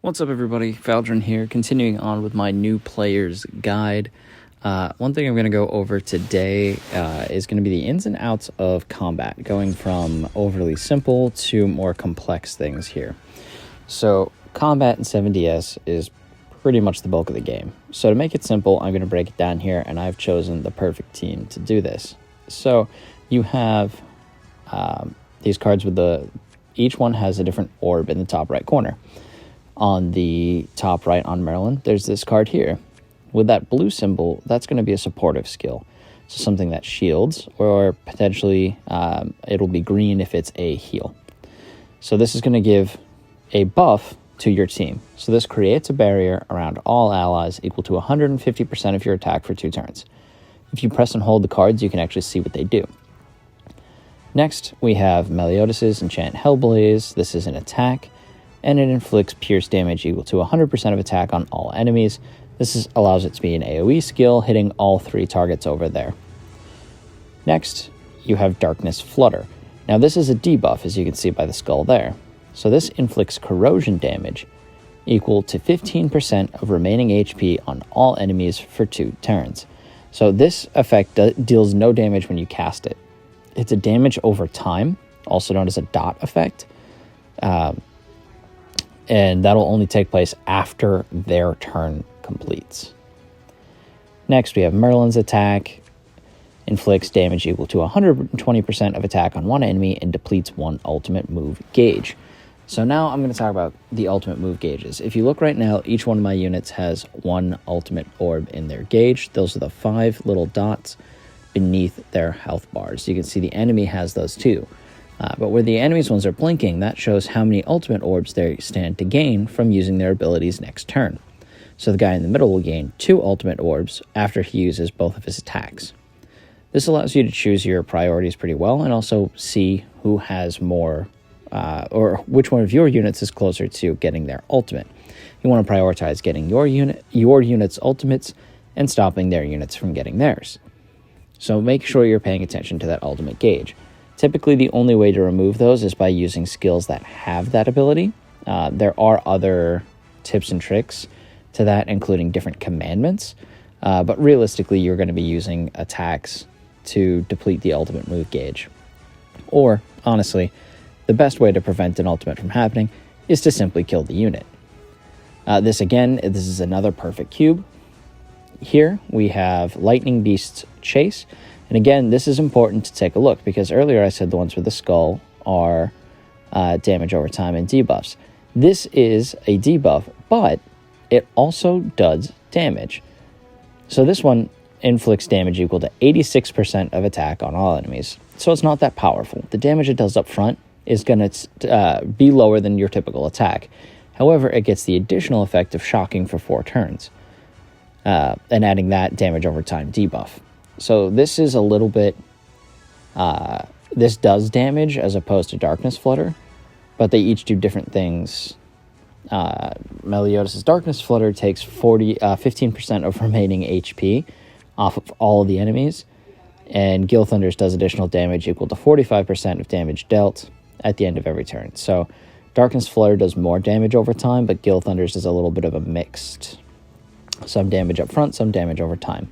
What's up, everybody? Valdrin here, continuing on with my new player's guide. One thing I'm going to go over today is going to be the ins and outs of combat, going from overly simple to more complex things here. So, combat in 7DS is pretty much the bulk of the game. So to make it simple, I'm going to break it down here, and I've chosen the perfect team to do this. So you have these cards with each one has a different orb in the top right corner. On the top right on Merlin, there's this card here. With that blue symbol, that's going to be a supportive skill. So something that shields, or potentially it'll be green if it's a heal. So this is going to give a buff to your team. So this creates a barrier around all allies equal to 150% of your attack for 2 turns. If you press and hold the cards, you can actually see what they do. Next, we have Meliotis Enchant Hellblaze. This is an attack, and it inflicts pierce damage equal to 100% of attack on all enemies. This allows it to be an AoE skill, hitting all 3 targets over there. Next, you have Darkness Flutter. Now this is a debuff, as you can see by the skull there. So this inflicts corrosion damage equal to 15% of remaining HP on all enemies for 2 turns. So this effect deals no damage when you cast it. It's a damage over time, also known as a dot effect. And that'll only take place after their turn completes. Next, we have Merlin's attack. Inflicts damage equal to 120% of attack on one enemy and depletes 1 ultimate move gauge. So now I'm going to talk about the ultimate move gauges. If you look right now, each one of my units has 1 ultimate orb in their gauge. Those are the 5 little dots beneath their health bars. You can see the enemy has those too. But where the enemy's ones are blinking, that shows how many ultimate orbs they stand to gain from using their abilities next turn. So the guy in the middle will gain 2 ultimate orbs after he uses both of his attacks. This allows you to choose your priorities pretty well and also see who has more, or which one of your units is closer to getting their ultimate. You want to prioritize getting your unit's ultimates and stopping their units from getting theirs. So make sure you're paying attention to that ultimate gauge. Typically, the only way to remove those is by using skills that have that ability. There are other tips and tricks to that, including different commandments. But realistically, you're going to be using attacks to deplete the ultimate move gauge. Or, honestly, the best way to prevent an ultimate from happening is to simply kill the unit. This is another perfect cube. Here, we have Lightning Beast's Chase. And again, this is important to take a look, because earlier I said the ones with the skull are damage over time and debuffs. This is a debuff, but it also does damage. So this one inflicts damage equal to 86% of attack on all enemies. So it's not that powerful. The damage it does up front is going to be lower than your typical attack. However, it gets the additional effect of shocking for 4 turns, and adding that damage over time debuff. So this is a little bit, this does damage as opposed to Darkness Flutter, but they each do different things. Meliotis' Darkness Flutter takes 15% of remaining HP off of all of the enemies, and Gilthunder's does additional damage equal to 45% of damage dealt at the end of every turn. So Darkness Flutter does more damage over time, but Gilthunder's is a little bit of a mixed. Some damage up front, some damage over time.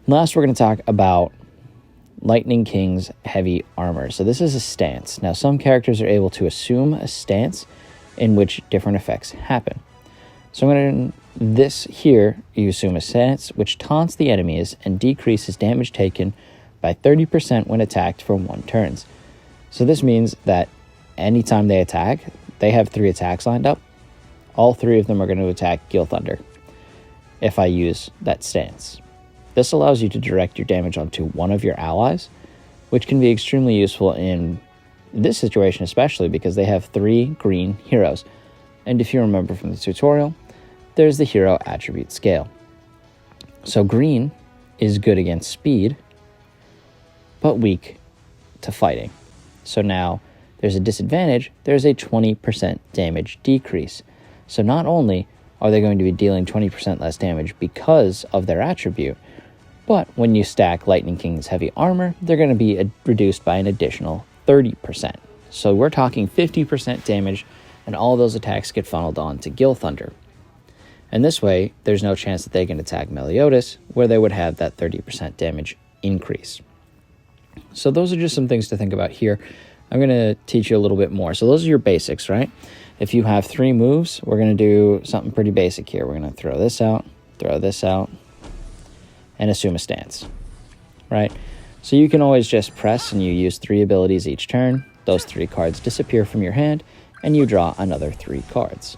Last, we're going to talk about Lightning King's heavy armor. So this is a stance. Now, some characters are able to assume a stance in which different effects happen. So this here, you assume a stance which taunts the enemies and decreases damage taken by 30% when attacked for 1 turn. So this means that anytime they attack, they have 3 attacks lined up. All 3 of them are going to attack Gilthunder if I use that stance. This allows you to direct your damage onto one of your allies, which can be extremely useful in this situation especially because they have 3 green heroes. And if you remember from the tutorial, there's the hero attribute scale. So green is good against speed, but weak to fighting. So now there's a disadvantage, there's a 20% damage decrease. So not only are they going to be dealing 20% less damage because of their attribute, but when you stack Lightning King's heavy armor, they're going to be reduced by an additional 30%. So we're talking 50% damage and all those attacks get funneled on to Gil Thunder. And this way, there's no chance that they can attack Meliotis, where they would have that 30% damage increase. So those are just some things to think about here. I'm going to teach you a little bit more. So those are your basics, right? If you have 3 moves, we're going to do something pretty basic here. We're going to throw this out, and assume a stance, right? So you can always just press and you use 3 abilities each turn. Those 3 cards disappear from your hand, and you draw another 3 cards.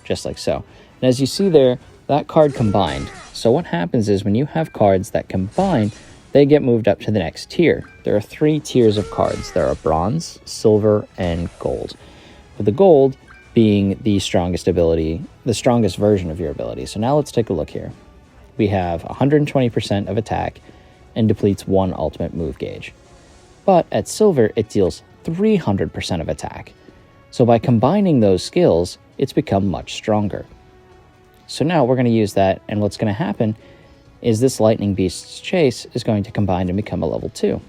Just like so. And as you see there, that card combined. So what happens is when you have cards that combine, they get moved up to the next tier. There are 3 tiers of cards. There are bronze, silver, and gold. With the gold being the strongest ability, the strongest version of your ability. So now let's take a look here. We have 120% of attack and depletes 1 ultimate move gauge. But at silver, it deals 300% of attack. So by combining those skills, it's become much stronger. So now we're going to use that, and what's going to happen is this Lightning Beast's Chase is going to combine and become a level 2.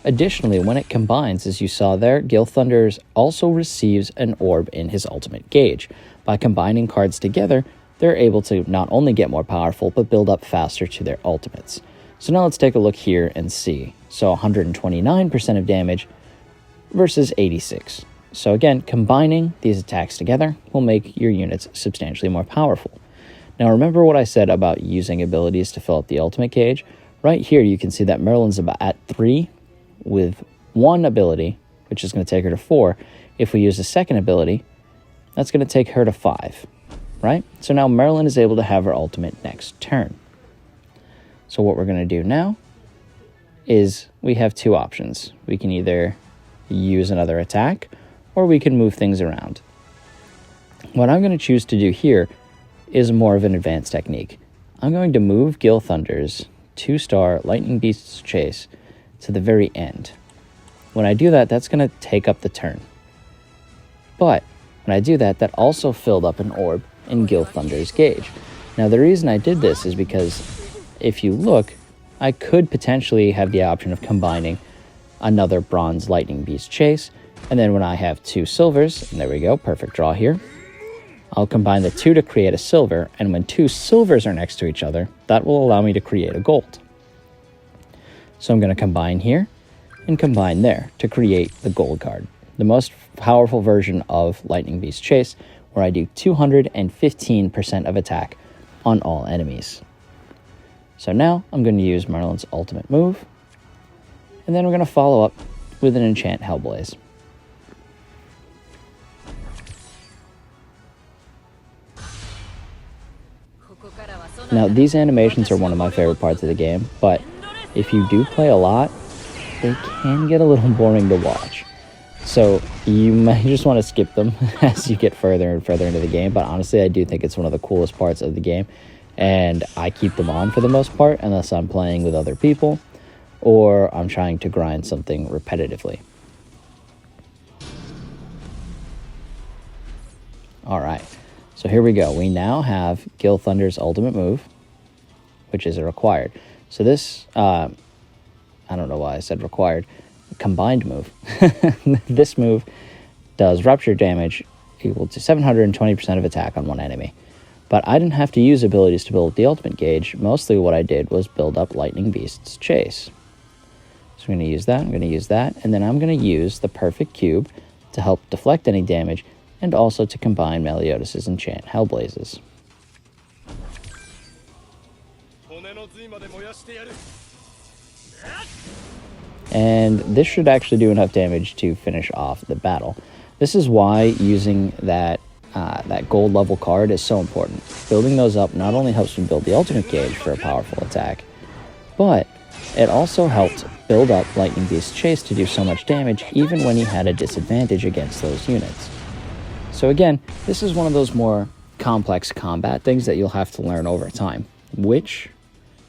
Additionally, when it combines, as you saw there, Gil Thunders also receives an orb in his ultimate gauge. By combining cards together, they're able to not only get more powerful, but build up faster to their ultimates. So now let's take a look here and see. So 129% of damage versus 86. So again, combining these attacks together will make your units substantially more powerful. Now remember what I said about using abilities to fill up the ultimate gauge? Right here you can see that Merlin's about at 3 with 1 ability, which is going to take her to 4. If we use a second ability, that's going to take her to 5, right? So now Merlin is able to have her ultimate next turn. So what we're going to do now is we have 2 options. We can either use another attack, or we can move things around. What I'm going to choose to do here is more of an advanced technique. I'm going to move Gil Thunder's 2-star Lightning Beast's Chase to the very end. When I do that, that's going to take up the turn. But when I do that, that also filled up an orb in Gil Thunder's gauge. Now the reason I did this is because if you look, I could potentially have the option of combining another bronze Lightning Beast Chase, and then when I have 2 silvers, and there we go, perfect draw here, I'll combine the 2 to create a silver, and when 2 silvers are next to each other, that will allow me to create a gold. So I'm going to combine here and combine there to create the gold card, the most powerful version of Lightning Beast Chase, where I do 215% of attack on all enemies. So now I'm going to use Merlin's ultimate move, and then we're going to follow up with an Enchant Hellblaze. Now, these animations are one of my favorite parts of the game, but if you do play a lot, they can get a little boring to watch. So you might just want to skip them as you get further and further into the game, but honestly, I do think it's one of the coolest parts of the game, and I keep them on for the most part, unless I'm playing with other people, or I'm trying to grind something repetitively. Alright, so here we go. We now have Gil Thunder's ultimate move, which is a required. So this, I don't know why I said required, combined move. This move does rupture damage equal to 720% of attack on one enemy. But I didn't have to use abilities to build the ultimate gauge. Mostly what I did was build up Lightning Beast's Chase. So I'm going to use that, I'm going to use that, and then I'm going to use the perfect cube to help deflect any damage, and also to combine Meliotis' Enchant Hellblazes. And this should actually do enough damage to finish off the battle. This is why using that gold level card is so important. Building those up not only helps me build the ultimate gauge for a powerful attack, but it also helped build up Lightning Beast's Chase to do so much damage even when he had a disadvantage against those units. So again, this is one of those more complex combat things that you'll have to learn over time. Which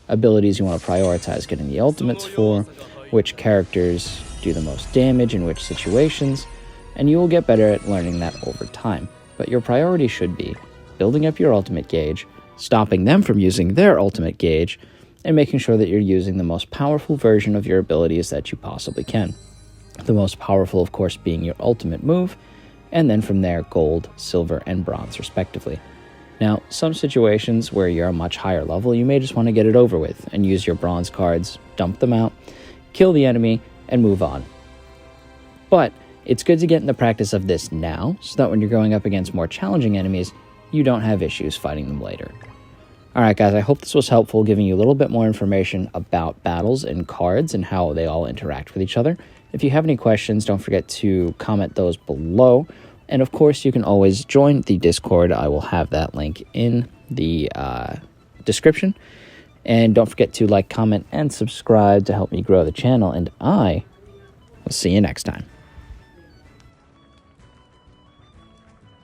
abilities you want to prioritize getting the ultimates for, which characters do the most damage in which situations, and you will get better at learning that over time. But your priority should be building up your ultimate gauge, stopping them from using their ultimate gauge, and making sure that you're using the most powerful version of your abilities that you possibly can. The most powerful, of course, being your ultimate move, and then from there, gold, silver, and bronze, respectively. Now, some situations where you're a much higher level, you may just want to get it over with and use your bronze cards, dump them out, kill the enemy, and move on. But it's good to get in the practice of this now, so that when you're going up against more challenging enemies, you don't have issues fighting them later. Alright guys, I hope this was helpful, giving you a little bit more information about battles and cards and how they all interact with each other. If you have any questions, don't forget to comment those below. And of course, you can always join the Discord. I will have that link in the description. And don't forget to like, comment, and subscribe to help me grow the channel. And I will see you next time.